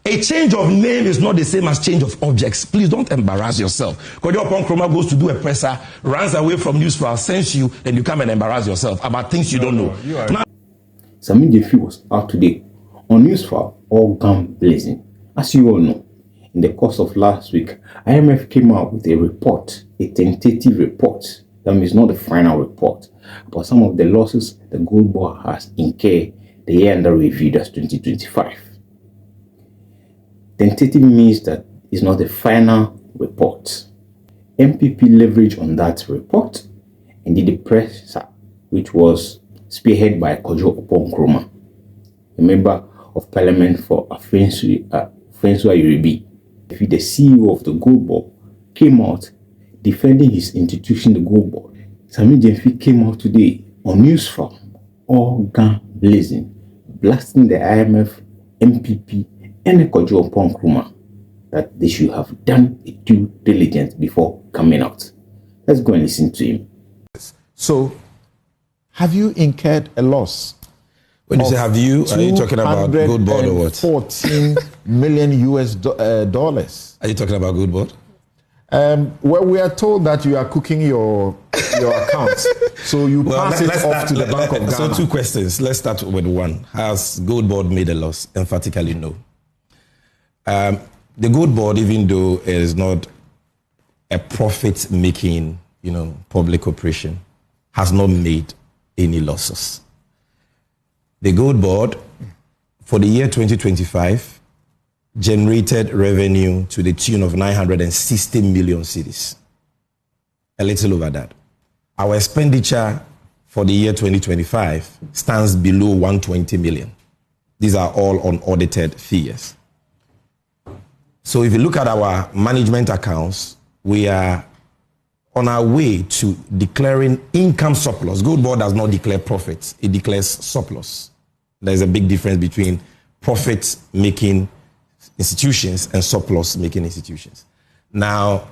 A change of name is not the same as change of objects. Please don't embarrass yourself. Kojo Oppong Nkrumah goes to do a presser, runs away from Newsfile, sends you, then you come and embarrass yourself about things you don't know. Sammy Gyamfi was out today on Newsfile, all gun blazing. As you all know, in the course of last week, IMF came out with a report, a tentative report, that means not the final report, about some of the losses the gold board has incurred the year under review, that's 2025. Tentative means that it's not the final report. NPP leveraged on that report and did a presser, which was spearheaded by Kojo Oppong Nkrumah, a member of parliament for Afensua Yorubi. The CEO of the Gold Board came out defending his institution, the Gold Board. Sammy Gyamfi came out today on Newsfile, all gun blazing, blasting the IMF, NPP, and the Kojo Oppong Nkrumah that they should have done a due diligence before coming out. Let's go and listen to him. So, have you incurred a loss? When you say have you, are you talking about Gold Board or what? 14 million US dollars. Are you talking about Gold Board? Well, we are told that you are cooking your accounts, so you pass it off to the Bank of Ghana. So 2 questions. Let's start with one. Has Gold Board made a loss? Emphatically, no. The Gold Board, even though it is not a profit-making, public operation, has not made any losses. The Gold Board, for the year 2025, generated revenue to the tune of 960 million cedis. A little over that. Our expenditure for the year 2025 stands below 120 million. These are all unaudited figures. So if you look at our management accounts, we are on our way to declaring income surplus. Gold Board does not declare profits, it declares surplus. There's a big difference between profit-making institutions and surplus-making institutions. Now,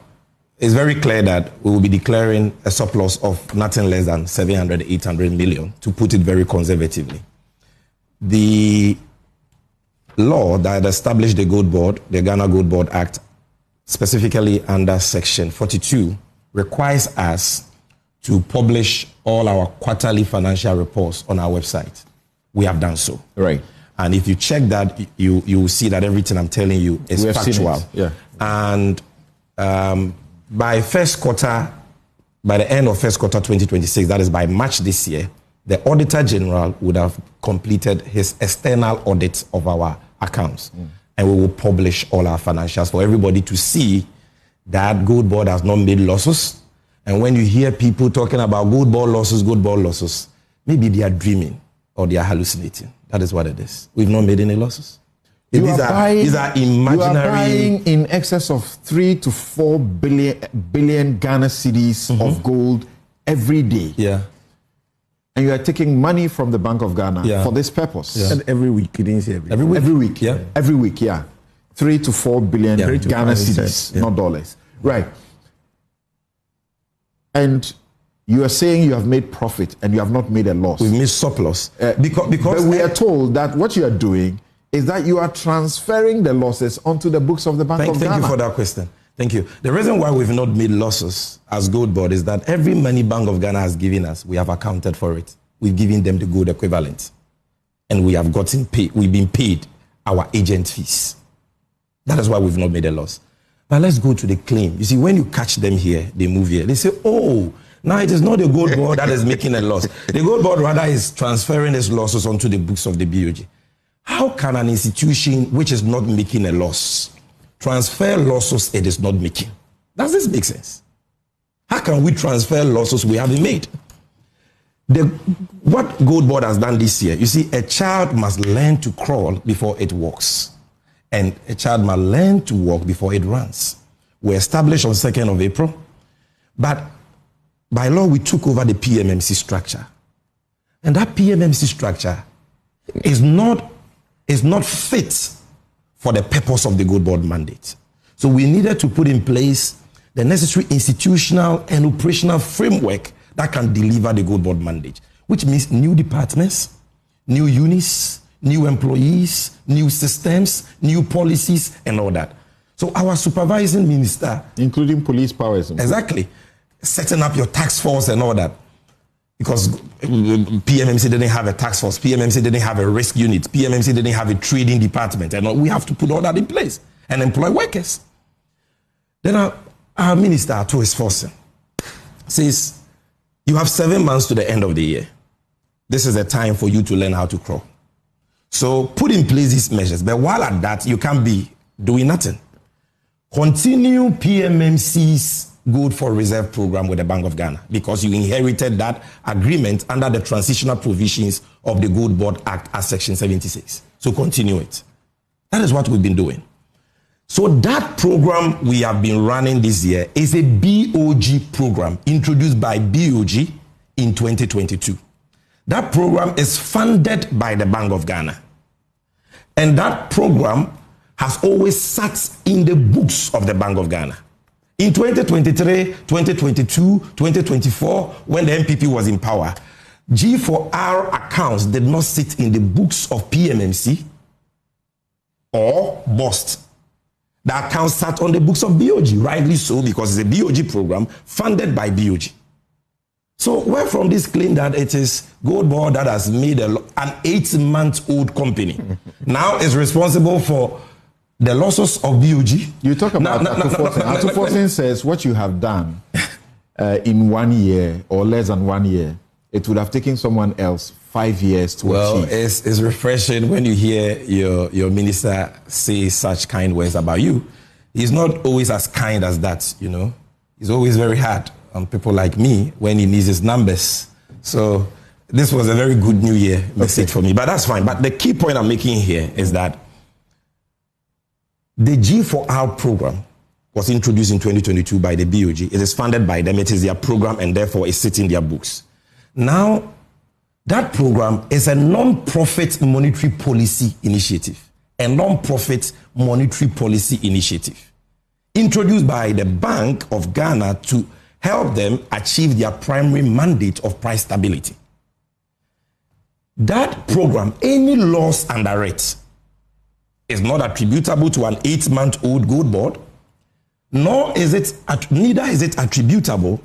it's very clear that we will be declaring a surplus of nothing less than 700, 800 million, to put it very conservatively. The law that established the Gold Board, the Ghana Gold Board Act, specifically under Section 42, requires us to publish all our quarterly financial reports on our website. We have done so. Right. And if you check that, you will see that everything I'm telling you is factual. Yeah. And by the end of first quarter 2026, that is by March this year, the Auditor General would have completed his external audit of our accounts. And we will publish all our financials for everybody to see that Gold Board has not made losses. And when you hear people talking about Gold Board losses, maybe they are dreaming or they are hallucinating. That is what it is. We've not made any losses. These are imaginary. You are buying in excess of 3 to 4 billion Ghana cedis of gold every day. Yeah. And you are taking money from the Bank of Ghana for this purpose. Yeah. And every week, you didn't say every week. Yeah. Every week, yeah. 3 to 4 billion Ghana cedis, not dollars. Right. And you are saying you have made profit and you have not made a loss. We've made surplus. Because we are told that what you are doing is that you are transferring the losses onto the books of the Bank of Ghana. Thank you for that question. Thank you. The reason why we've not made losses as Gold Board is that every money Bank of Ghana has given us, we have accounted for it. We've given them the gold equivalent. And we have gotten paid. We've been paid our agent fees. That is why we've not made a loss. But let's go to the claim. You see, when you catch them here, they move here. They say, oh, now it is not the Gold Board that is making a loss. The Gold Board rather is transferring its losses onto the books of the BOG. How can an institution which is not making a loss transfer losses it is not making? Does this make sense? How can we transfer losses we haven't made? What Gold Board has done this year, you see, a child must learn to crawl before it walks. And a child must learn to walk before it runs. We established on 2nd of April, but by law, we took over the PMMC structure. And that PMMC structure is not fit for the purpose of the Gold Board mandate. So we needed to put in place the necessary institutional and operational framework that can deliver the Gold Board mandate, which means new departments, new units, new employees, new systems, new policies, and all that. So our supervising minister... Including police powers. Exactly. Setting up your task force and all that. Because PMMC didn't have a task force, PMMC didn't have a risk unit, PMMC didn't have a trading department, and we have to put all that in place and employ workers. Then our minister, to his forcing, says, you have 7 months to the end of the year. This is the time for you to learn how to crawl. So put in place these measures. But while at that, you can't be doing nothing. Continue PMMC's Gold for Reserve program with the Bank of Ghana, because you inherited that agreement under the transitional provisions of the Gold Board Act as Section 76. So continue it. That is what we've been doing. So that program we have been running this year is a BOG program introduced by BOG in 2022. That program is funded by the Bank of Ghana. And that program has always sat in the books of the Bank of Ghana. In 2023, 2022, 2024, when the NPP was in power, G4R accounts did not sit in the books of PMMC or BOST. The accounts sat on the books of BOG, rightly so, because it's a BOG program funded by BOG. So where from this claim that it is Goldbug that has made an 8-month-old company now is responsible for the losses of BOG. You talk about Atuforsen says what you have done in 1 year or less than 1 year, it would have taken someone else 5 years to achieve. Well, it's refreshing when you hear your minister say such kind words about you. He's not always as kind as that, you know. He's always very hard on people like me when he needs his numbers. So this was a very good New Year message for me, but that's fine. But the key point I'm making here is that the G4R program was introduced in 2022 by the BOG. It is funded by them. It is their program, and therefore it sits in their books. Now, that program is a non-profit monetary policy initiative. A non-profit monetary policy initiative introduced by the Bank of Ghana to help them achieve their primary mandate of price stability. That program, any loss under it, is not attributable to an 8-month-old Gold Board, neither is it attributable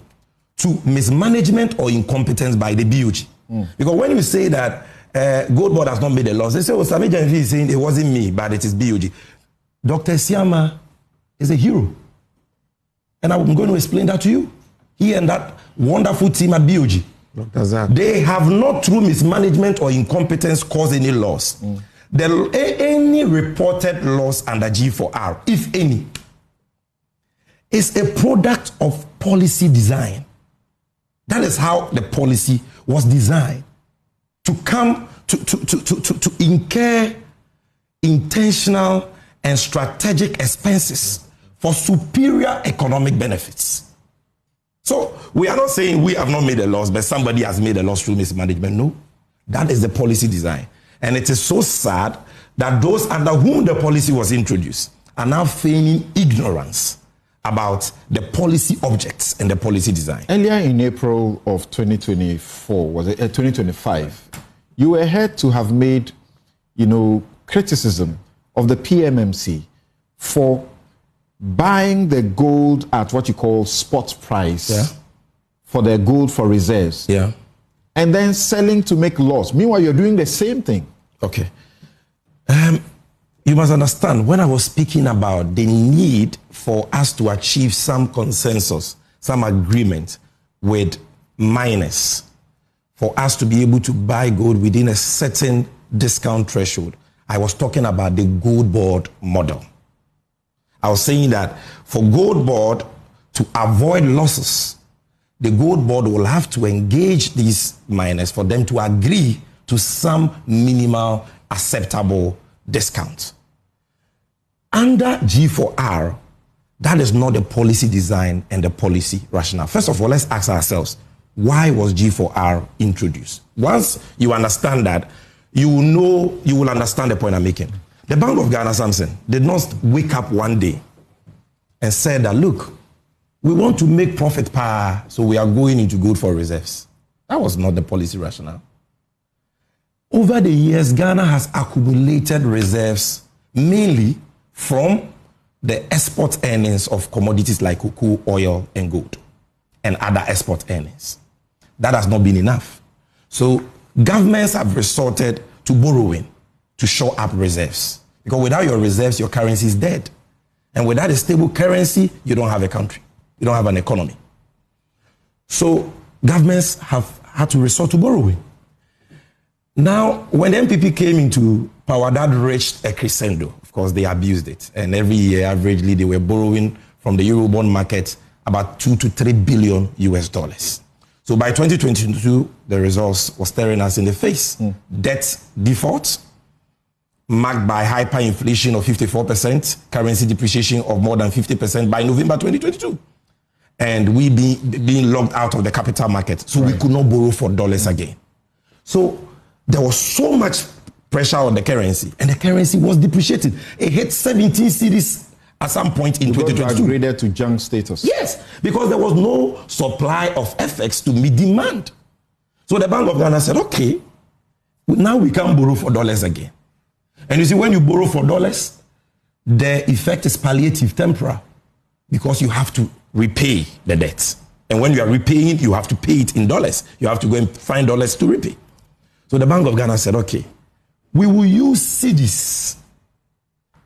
to mismanagement or incompetence by the BOG. Because when you say that Gold Board has not made a loss, they say, oh, Sammy Gyamfi is saying it wasn't me, but it is BOG. Dr. Siama is a hero. And I'm going to explain that to you. He and that wonderful team at BOG. They have not, through mismanagement or incompetence, caused any loss. Any reported loss under G4R, if any, is a product of policy design. That is how the policy was designed, to come to incur intentional and strategic expenses for superior economic benefits. So we are not saying we have not made a loss, but somebody has made a loss through mismanagement. No, that is the policy design. And it is so sad that those under whom the policy was introduced are now feigning ignorance about the policy objects and the policy design. Earlier in April of 2024, was it 2025, you were heard to have made, criticism of the PMMC for buying the gold at what you call spot price for their gold for reserves. Yeah. And then selling to make loss. Meanwhile, you're doing the same thing. Okay. You must understand, when I was speaking about the need for us to achieve some consensus, some agreement with miners, for us to be able to buy gold within a certain discount threshold, I was talking about the Gold Board model. I was saying that for Gold Board to avoid losses, the Gold Board will have to engage these miners for them to agree to some minimal acceptable discount. Under G4R, that is not the policy design and the policy rationale. First of all, let's ask ourselves, why was G4R introduced? Once you understand that, you will understand the point I'm making. The Bank of Ghana, Samson, did not wake up one day and said that, look, we want to make profit so we are going into gold for reserves. That was not the policy rationale. over the years, Ghana has accumulated reserves mainly from the export earnings of commodities like cocoa, oil, and gold, and other export earnings. That has not been enough. So governments have resorted to borrowing to shore up reserves. Because without your reserves, your currency is dead. And without a stable currency, you don't have a country. You don't have an economy. So governments have had to resort to borrowing. Now, when the NPP came into power, that reached a crescendo. Of course, they abused it. And every year, averagely, they were borrowing from the Eurobond market about 2 to 3 billion US dollars. So by 2022, the results were staring us in the face. Debt default, marked by hyperinflation of 54%, currency depreciation of more than 50% by November 2022. And we being locked out of the capital market. So we could not borrow for dollars again. So there was so much pressure on the currency, and the currency was depreciated. It hit 17 cities at some point in 2022. Upgraded to junk status. Yes, because there was no supply of FX to meet demand. So the Bank of Ghana said, okay, now we can borrow for dollars again. And you see, when you borrow for dollars, the effect is palliative, temporal, because you have to repay the debt. And when you are repaying, you have to pay it in dollars. You have to go and find dollars to repay. So the Bank of Ghana said, okay, we will use cedis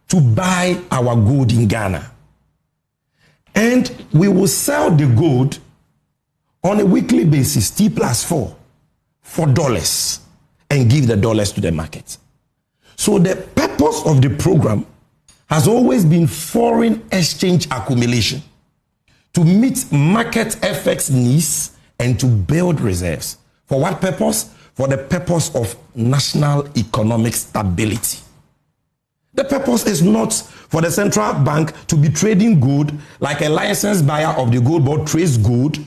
to buy our gold in Ghana. And we will sell the gold on a weekly basis, T+4, for dollars, and give the dollars to the market. So the purpose of the program has always been foreign exchange accumulation to meet market FX needs and to build reserves. For what purpose? For the purpose of national economic stability. The purpose is not for the central bank to be trading gold like a licensed buyer of the gold board trades gold,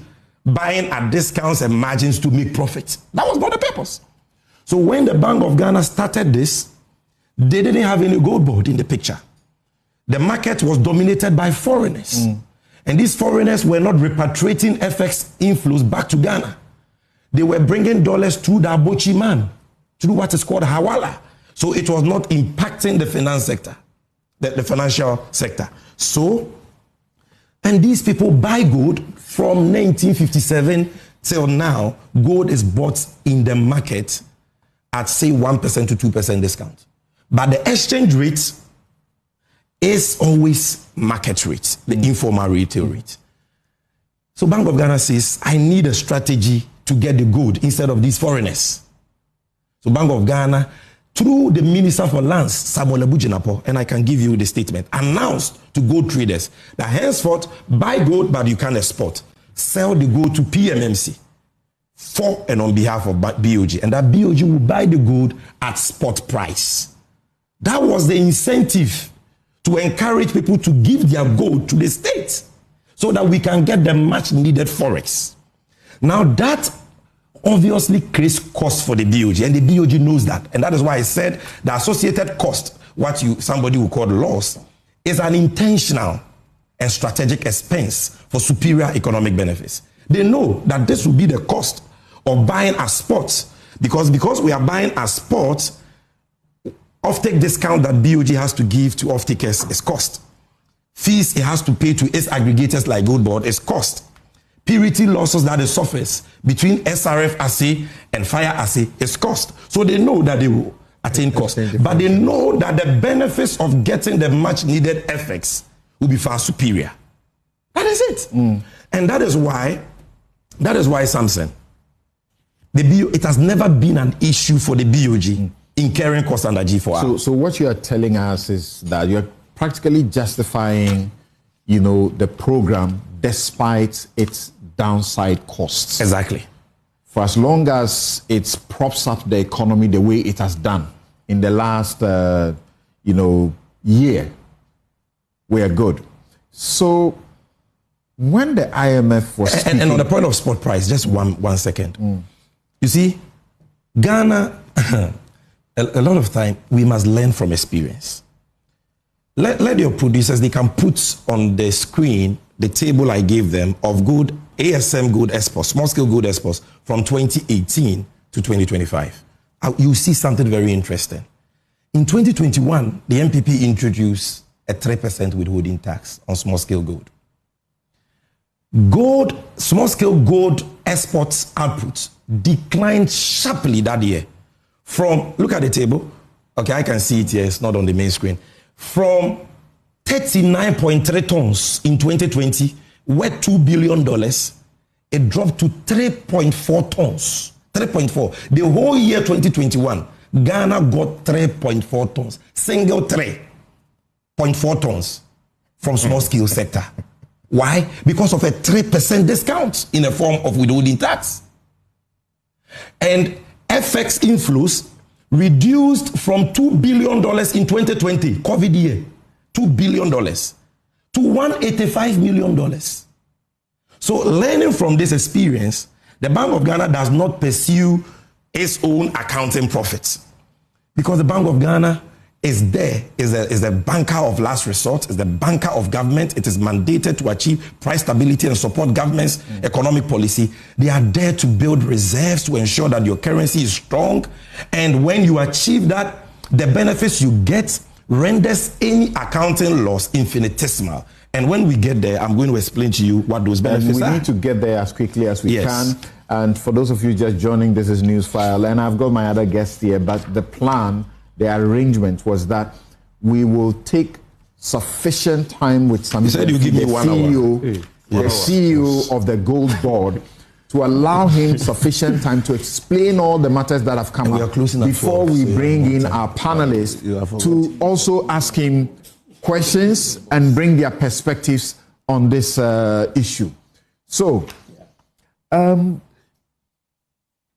buying at discounts and margins to make profit. That was not the purpose. So when the Bank of Ghana started this, they didn't have any gold board in the picture. The market was dominated by foreigners. And these foreigners were not repatriating FX inflows back to Ghana. They were bringing dollars through the Abochi man, through what is called Hawala. So it was not impacting the finance sector, the financial sector. So, and these people buy gold from 1957 till now. Gold is bought in the market at, say, 1% to 2% discount. But the exchange rate is always market rate, the informal retail rate. So Bank of Ghana says, I need a strategy to get the gold instead of these foreigners. So Bank of Ghana, through the Minister for Lands, Samuel Abujinapo, and I can give you the statement, announced to gold traders that henceforth, buy gold, but you can't export. Sell the gold to PMMC for and on behalf of BOG. And that BOG will buy the gold at spot price. That was the incentive to encourage people to give their gold to the state so that we can get the much needed forex. Now that obviously creates cost for the BOG, and the BOG knows that. And that is why I said the associated cost, what somebody would call loss, is an intentional and strategic expense for superior economic benefits. They know that this will be the cost of buying a spot, because we are buying a spot, offtake discount that BOG has to give to offtakers is cost. Fees it has to pay to its aggregators like Gold Board is cost. Purity losses that it suffers between SRF assay and fire assay is cost. So they know that they will attain cost. But they know that the benefits of getting the much needed FX will be far superior. That is it. And that is why Samson, it has never been an issue for the BOG incurring costs under G4R. So what you are telling us is that you're practically justifying, the program despite its downside costs. Exactly. For as long as it props up the economy the way it has done in the last, year, we are good. So when the IMF was speaking, and on the point of spot price, just one second. You see, Ghana, a lot of time, we must learn from experience. Let your producers, they can put on the screen the table I gave them of good ASM gold exports, small scale gold exports from 2018 to 2025. you see something very interesting. In 2021, the NPP introduced a 3% withholding tax on small-scale gold. Small-scale gold exports output declined sharply that year. Look at the table. Okay, I can see it here. It's not on the main screen. From 39.3 tons in 2020, worth $2 billion, it dropped to 3.4 tons. 3.4. The whole year 2021, Ghana got 3.4 tons. Single 3.4 tons from small-scale sector. Why? Because of a 3% discount in the form of withholding tax. And FX inflows reduced from $2 billion in 2020, COVID year, $2 billion, to $185 million. So learning from this experience, the Bank of Ghana does not pursue its own accounting profits, because the Bank of Ghana is the banker of last resort, is the banker of government. It is mandated to achieve price stability and support government's economic policy. They are there to build reserves to ensure that your currency is strong. And when you achieve that, the benefits you get renders any accounting loss infinitesimal. And when we get there, I'm going to explain to you what those benefits are. We need to get there as quickly as we can. And for those of you just joining, this is Newsfile, and I've got my other guests here, but the plan, the arrangement was that we will take sufficient time with Sammy, the CEO of the Gold Board, to allow him sufficient time to explain all the matters that have come up before we bring in our panelists to also ask him questions and bring their perspectives on this issue. So,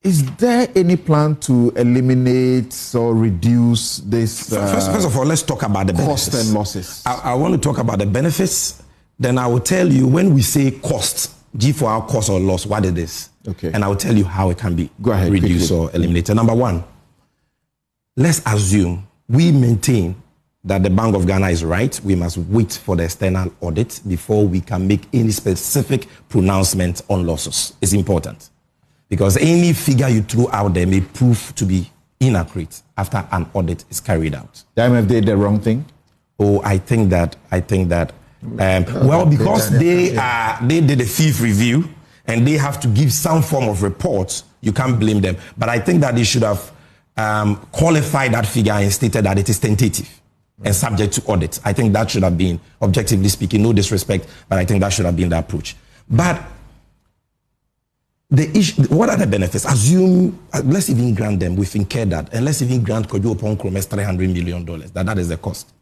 is there any plan to eliminate or reduce this? First of all, let's talk about the cost benefits. And losses. I want to talk about the benefits. Then I will tell you when we say cost, G for our cost or loss, what it is. Okay. And I will tell you how it can be reduced quickly. or eliminated. Number one, let's assume we maintain that the Bank of Ghana is right. We must wait for the external audit before we can make any specific pronouncement on losses. It's important, because any figure you throw out there may prove to be inaccurate after an audit is carried out. The IMF did the wrong thing? Oh, I think that, because they did a fifth review and they have to give some form of report, you can't blame them. But I think that they should have qualified that figure and stated that it is tentative and subject to audit. I think that should have been, objectively speaking, no disrespect, but I think that should have been the approach. But the issue, what are the benefits? Assume, let's even grant them, we've incurred that, and let's even grant Kojo Oppong Nkrumah $300 million. That is the cost.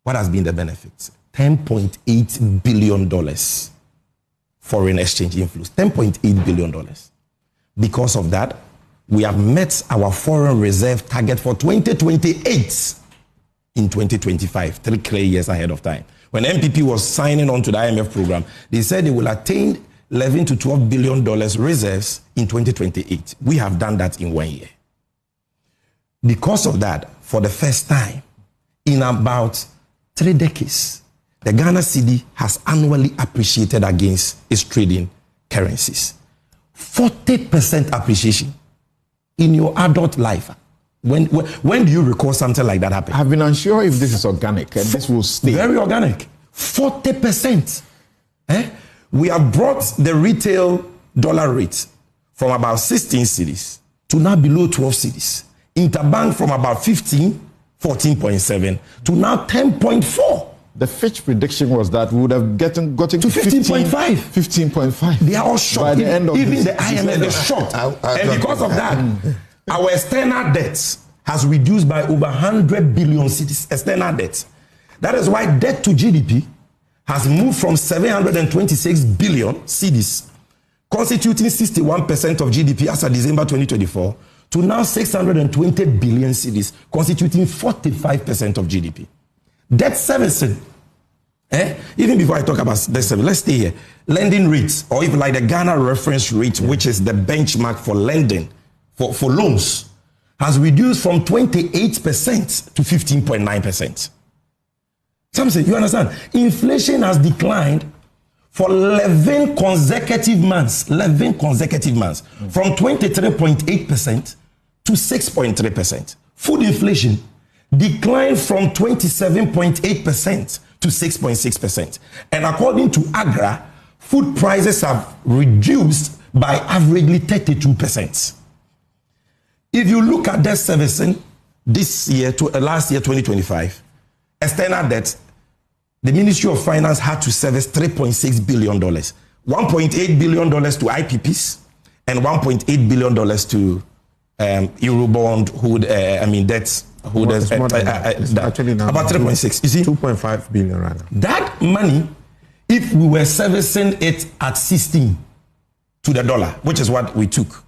What has been the benefits? $10.8 billion foreign exchange inflows. $10.8 billion. Because of that, we have met our foreign reserve target for 2028 in 2025, 3 clear years ahead of time. When NPP was signing on to the IMF program, they said they will attain $11 to $12 billion reserves in 2028. We have done that in 1 year. Because of that, for the first time in about 3 decades, the Ghana cedi has annually appreciated against its trading currencies. 40% appreciation in your adult life. When do you recall something like that happen? I've been unsure if this is organic and this will stay. Very organic. 40%. We have brought the retail dollar rate from about 16 cedis to now below 12 cedis. Interbank from about 15, 14.7 to now 10.4. The Fitch prediction was that we would have gotten to 15.5. 15.5. They are all shocked. By the end of even the IMF is shocked. And because of that, our external debt has reduced by over 100 billion cedis. External debt. That is why debt to GDP has moved from 726 billion cedis, constituting 61% of GDP as of December 2024, to now 620 billion cedis, constituting 45% of GDP. Debt servicing. Even before I talk about debt servicing, let's stay here. Lending rates, or even like the Ghana reference rate, which is the benchmark for lending, for loans, has reduced from 28% to 15.9%. Something, you understand? Inflation has declined for 11 consecutive months. 11 consecutive months. From 23.8% to to 6.3%. Food inflation declined from 27.8% to 6.6%. And according to AGRA, food prices have reduced by averagely 32%. If you look at debt servicing this year to last year, 2025, external debt, the Ministry of Finance had to service $3.6 billion, $1.8 billion to IPPs, and $1.8 billion to Eurobond, debts. Actually now about 3.6. You see, 2.5 billion right now. That money, if we were servicing it at 16 to the dollar, which is what we took,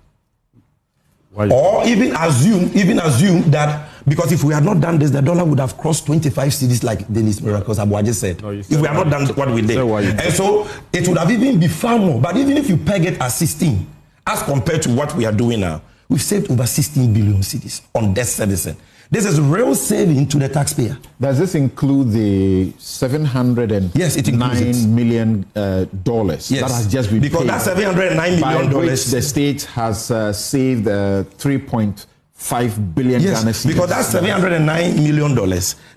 or even assume that, because if we had not done this, the dollar would have crossed 25 cedis like Dennis Miracles Abuaje said. No, if we had not done what we did. And so it would have even been far more. But even if you peg it at 16, as compared to what we are doing now, we've saved over 16 billion cedis on debt servicing. This is real saving to the taxpayer. Does this include the $709 million yes, that has just been because paid? Because that $709 million, by which the state has saved 3.5 billion Ghana cedis. Because that $709 million,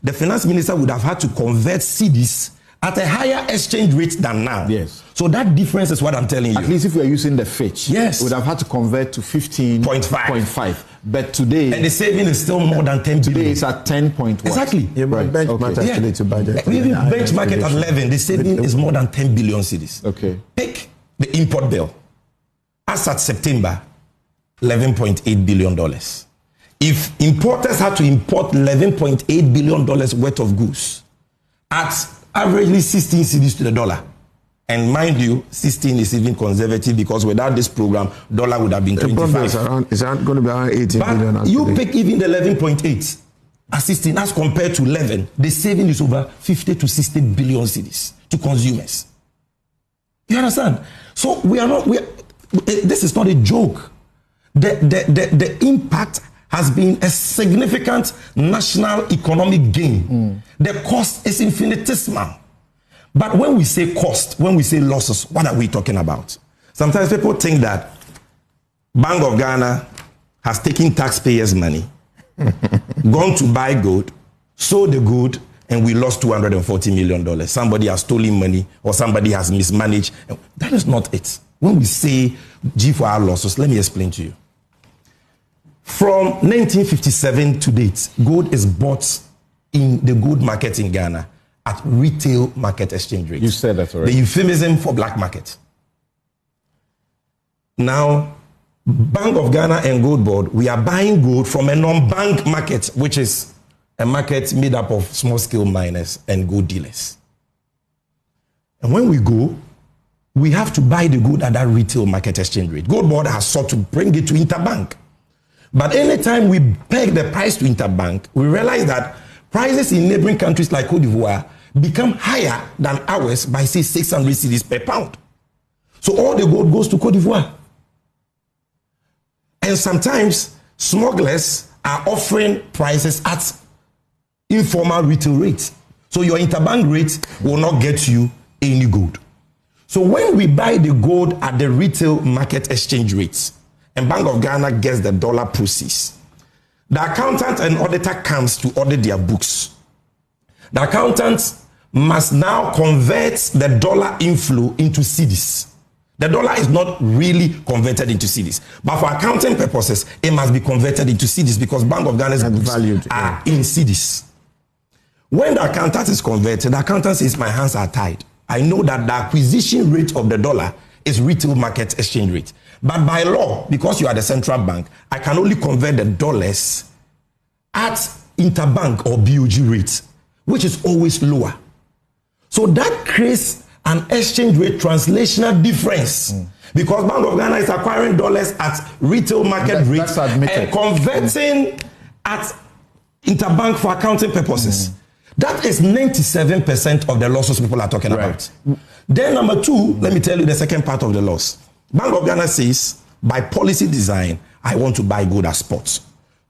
the finance minister would have had to convert cedis at a higher exchange rate than now. Yes. So that difference is what I'm telling you. At least if we are using the Fitch, yes, we would have had to convert to 15.5. But today, and the saving is still more than 10 billion. Today it's at 10.1. Exactly. Yeah, right. Benchmark actually to budget. Even benchmark it at 11. The saving is more than 10 billion cedis. Okay. Pick the import bill. As at September, $11.8 billion. If importers had to import $11.8 billion worth of goods at averagely 16 cedis to the dollar, and mind you, 16 is even conservative because without this program, dollar would have been 25. It's going to be around 18 billion. But you pick even the 11.8 at 16 as compared to 11, the saving is over 50 to 60 billion cedis to consumers. You understand? So this is not a joke. The impact has been a significant national economic gain. The cost is infinitesimal. But when we say cost, when we say losses, what are we talking about? Sometimes people think that Bank of Ghana has taken taxpayers' money, gone to buy gold, sold the gold, and we lost $240 million. Somebody has stolen money or somebody has mismanaged. That is not it. When we say G4R losses, let me explain to you. From 1957 to date, gold is bought in the gold market in Ghana at retail market exchange rate. You said that already. The euphemism for black market. Now, Bank of Ghana and Gold Board, we are buying gold from a non-bank market, which is a market made up of small-scale miners and gold dealers. And when we go, we have to buy the gold at that retail market exchange rate. Gold Board has sought to bring it to interbank. But anytime we peg the price to interbank, we realize that prices in neighboring countries like Cote d'Ivoire become higher than ours by, say, 600 cedis per pound. So all the gold goes to Cote d'Ivoire. And sometimes smugglers are offering prices at informal retail rates. So your interbank rate will not get you any gold. So when we buy the gold at the retail market exchange rates, and Bank of Ghana gets the dollar proceeds, the accountant and auditor comes to audit their books. The accountant must now convert the dollar inflow into cedis. The dollar is not really converted into cedis, but for accounting purposes, it must be converted into cedis because Bank of Ghana's books are in cedis. When the accountant is converted, the accountant says, my hands are tied. I know that the acquisition rate of the dollar is retail market exchange rate. But by law, because you are the central bank, I can only convert the dollars at interbank or BOG rate, which is always lower. So that creates an exchange rate translational difference because Bank of Ghana is acquiring dollars at retail market rate and converting at interbank for accounting purposes. That is 97% of the losses people are talking about. Then number two, let me tell you the second part of the loss. Bank of Ghana says, by policy design, I want to buy gold at spot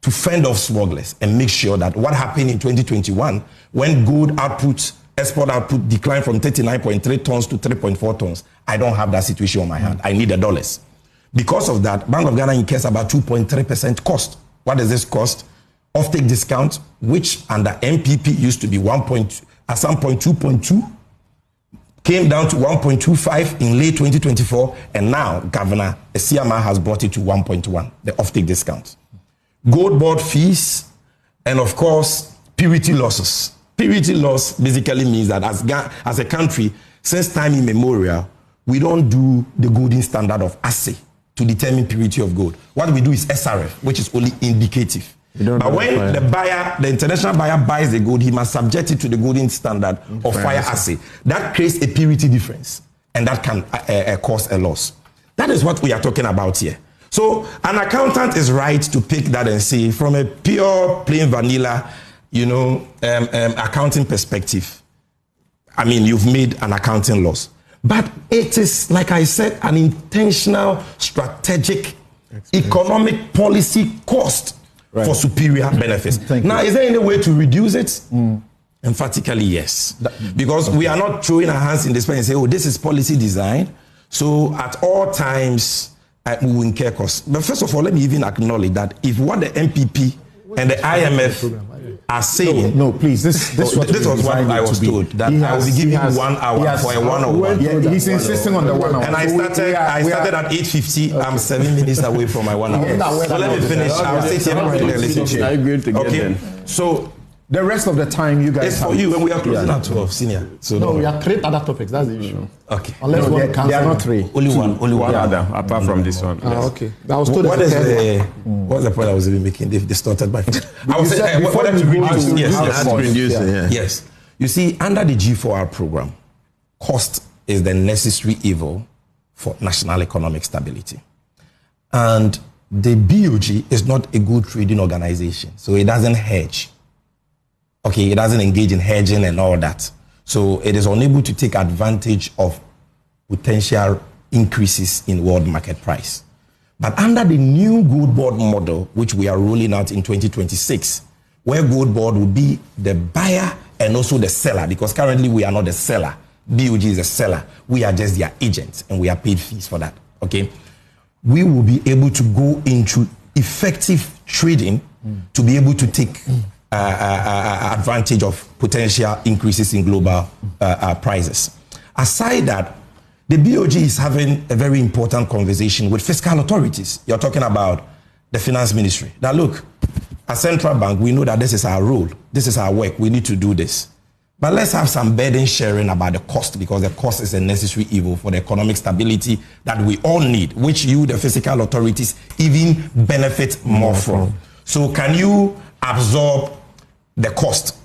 to fend off smugglers and make sure that what happened in 2021, when gold output, export output declined from 39.3 tons to 3.4 tons, I don't have that situation on my hand. I need the dollars. Because of that, Bank of Ghana incurs about 2.3% cost What does this cost? Offtake discount, which under NPP used to be 1.2, at some point 2.2, came down to 1.25 in late 2024, and now Governor Esiama has brought it to 1.1, the offtake discount. Gold board fees, and of course, purity losses. Purity loss basically means that as a country, since time immemorial, we don't do the golden standard of assay to determine purity of gold. What we do is SRF, which is only indicative. But when the international buyer buys the gold, he must subject it to the golden standard of fire assay. That creates a purity difference, and that can cause a loss. That is what we are talking about here. So an accountant is right to pick that and say, from a pure, plain vanilla, accounting perspective, I mean, you've made an accounting loss. But it is, like I said, an intentional, strategic, economic policy cost for superior benefits. Now, is there any way to reduce it? Emphatically, yes. Because we are not throwing our hands in the space and say, oh, this is policy design. So at all times, we will incur costs. But first of all, let me even acknowledge that if what the NPP and the IMF are saying... No, please, this was what I was told, that I will be giving 1 hour for a 1 hour. Yeah, he's insisting on the 1 hour. And I started at 8:50. Okay. I'm 7 minutes away from my 1 hour. So let me finish. I'll sit here and listen to you. I agree to get Okay, so... The rest of the time, you guys... It's for you, and we are closing at 12, senior. So no, we have 3 other topics. That's the issue. Okay. Unless no, one there are not 3. Only one other, apart from this one. Okay. I was told what's the point I was even making? They've distorted my... I was saying, Yes. You see, under the G4R program, cost is the necessary evil for national economic stability. And the BOG is not a good trading organization, so it doesn't hedge. Okay, it doesn't engage in hedging and all that. So it is unable to take advantage of potential increases in world market price. But under the new gold board model, which we are rolling out in 2026, where gold board will be the buyer and also the seller, because currently we are not the seller. BOG is a seller. We are just their agents, and we are paid fees for that. Okay, we will be able to go into effective trading to be able to take advantage of potential increases in global prices. Aside that, the BOG is having a very important conversation with fiscal authorities. You're talking about the finance ministry. Now look, as central bank, we know that this is our role. This is our work. We need to do this. But let's have some burden sharing about the cost, because the cost is a necessary evil for the economic stability that we all need, which you, the fiscal authorities, even benefit more from. So can you absorb the cost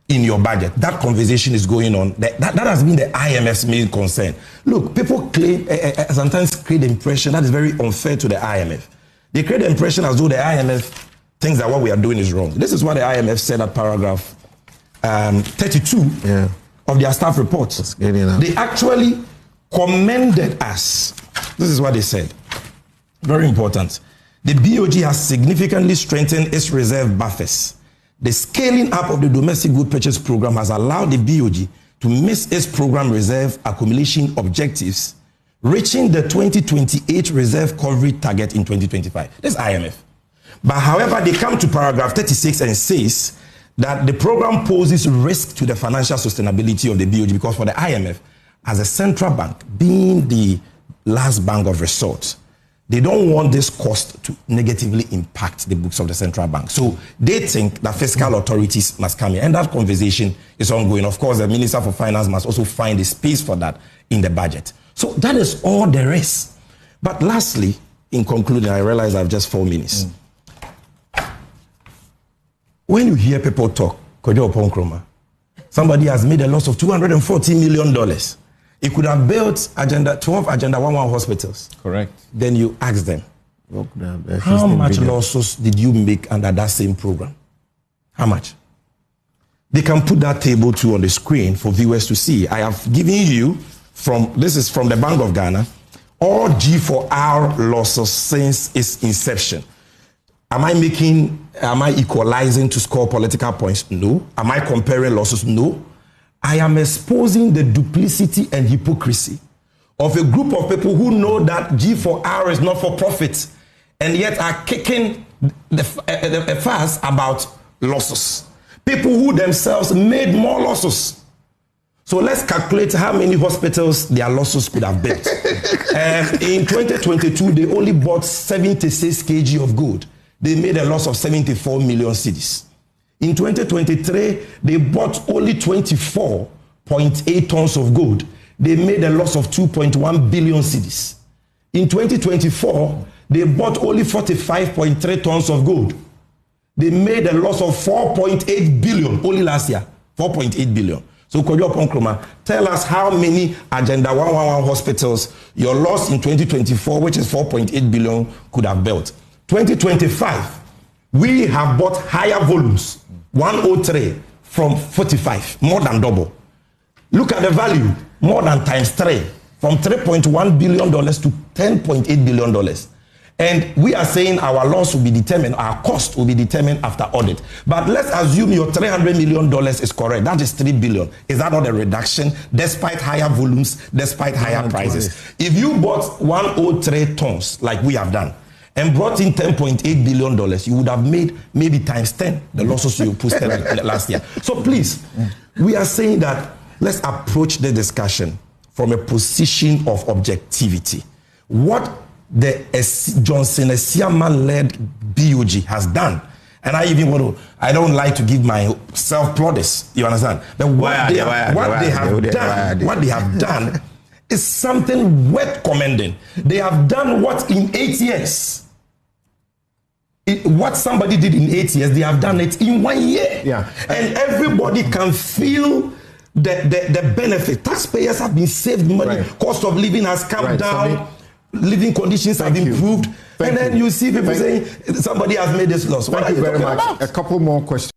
in your budget? That conversation is going on. That has been the IMF's main concern. Look, people claim, sometimes create the impression that is very unfair to the IMF. They create the impression as though the IMF thinks that what we are doing is wrong. This is what the IMF said at paragraph 32 of their staff reports. They actually commended us. This is what they said. Very important. The BOG has significantly strengthened its reserve buffers. The scaling up of the domestic good purchase program has allowed the BOG to miss its program reserve accumulation objectives, reaching the 2028 reserve coverage target in 2025. This is IMF. But however, they come to paragraph 36 and says that the program poses risk to the financial sustainability of the BOG, because for the IMF, as a central bank, being the last bank of resort, they don't want this cost to negatively impact the books of the central bank. So they think that fiscal authorities must come in. And that conversation is ongoing. Of course, the Minister for Finance must also find a space for that in the budget. So that is all there is. But lastly, in concluding, I realize I have just 4 minutes. When you hear people talk, Kojo Oppong Nkrumah, somebody has made a loss of $240 million. He could have built 12 Agenda 11 hospitals. Correct. Then you ask them, how much losses did you make under that same program? How much? They can put that table too on the screen for viewers to see. I have given you, this is from the Bank of Ghana, all G4R losses since its inception. Am I equalizing to score political points? No. Am I comparing losses? No. I am exposing the duplicity and hypocrisy of a group of people who know that G4R is not for profit, and yet are kicking the fuss about losses. People who themselves made more losses. So let's calculate how many hospitals their losses could have built. In 2022, they only bought 76 kg of gold. They made a loss of 74 million cedis. In 2023, they bought only 24.8 tons of gold. They made a loss of 2.1 billion cedis. In 2024, they bought only 45.3 tons of gold. They made a loss of 4.8 billion only last year. 4.8 billion. So Kojo Oppong Nkrumah, tell us how many Agenda 111 hospitals your loss in 2024, which is 4.8 billion, could have built. 2025, we have bought higher volumes, 103 from 45, more than double. Look at the value, more than times 3, from $3.1 billion to $10.8 billion. And we are saying our loss will be determined, our cost will be determined after audit. But let's assume your $300 million is correct. That is $3 billion. Is that not a reduction despite higher volumes, despite higher prices? If you bought 103 tons like we have done and brought in $10.8 billion, you would have made maybe times 10 the losses you posted last year. So please, we are saying that let's approach the discussion from a position of objectivity. What the Johnson Esiaman-led BOG has done, and I don't like to give myself plaudits, you understand? But what they have done is something worth commending. They have done what in 8 years? What somebody did in 8 years, they have done it in 1 year. Yeah. And everybody can feel the benefit. Taxpayers have been saved money, right. Cost of living has come down. Living conditions have improved. And then you see people saying somebody has made this loss. Thank you very much. A couple more questions.